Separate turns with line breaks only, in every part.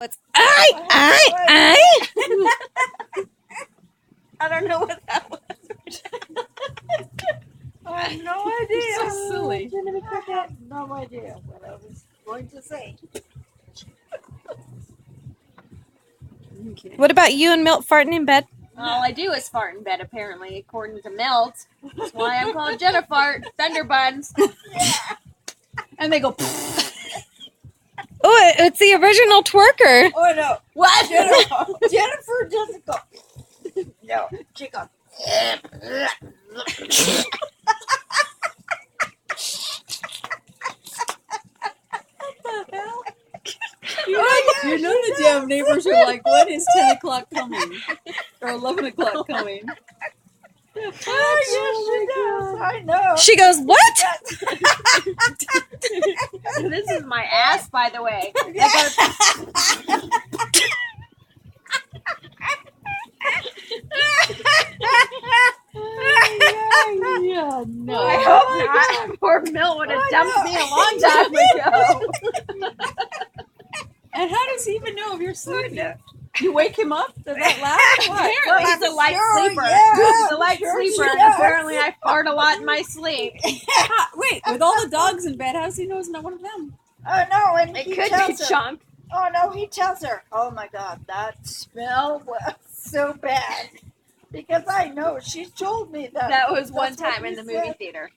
What's I?
I don't know what that was.
I have no idea.
So silly.
I have no idea what I was going to say.
Okay.
What about you and Milt farting in bed?
All I do is fart in bed, apparently, according to Milt. That's why I'm called Jennifer Thunderbuns. And they go,
Oh, it's the original twerker.
Oh no,
what?
Jennifer doesn't go. No, she goes. What the hell?
You know the damn neighbors are like, when is 10 o'clock coming? Or 11 o'clock coming?
Oh, yes, she does. I know.
She goes, what?
This is my ass, by the way.
Yeah, no.
I hope not. Poor Milt would have dumped me a long time ago. And how does he even know if you're sleeping? You wake him up? Does that laugh? Apparently he's a light sleeper. He's a light sleeper, and apparently I fart a lot in my sleep. Wait, with all the dogs in bed, how does he know it's not one of them?
Oh no, and
It
he
could be
tells her.
Chunk.
Oh no, he tells her. Oh my God, that smell was so bad. Because I know she's told me that.
That was one
That's what
time in
he
the movie
said.
theater.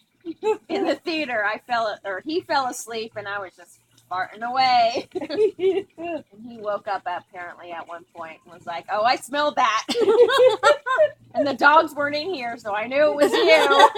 In the theater, he fell asleep, and I was just farting away. And he woke up apparently at one point and was like, "Oh, I smelled that." And the dogs weren't in here, so I knew it was you.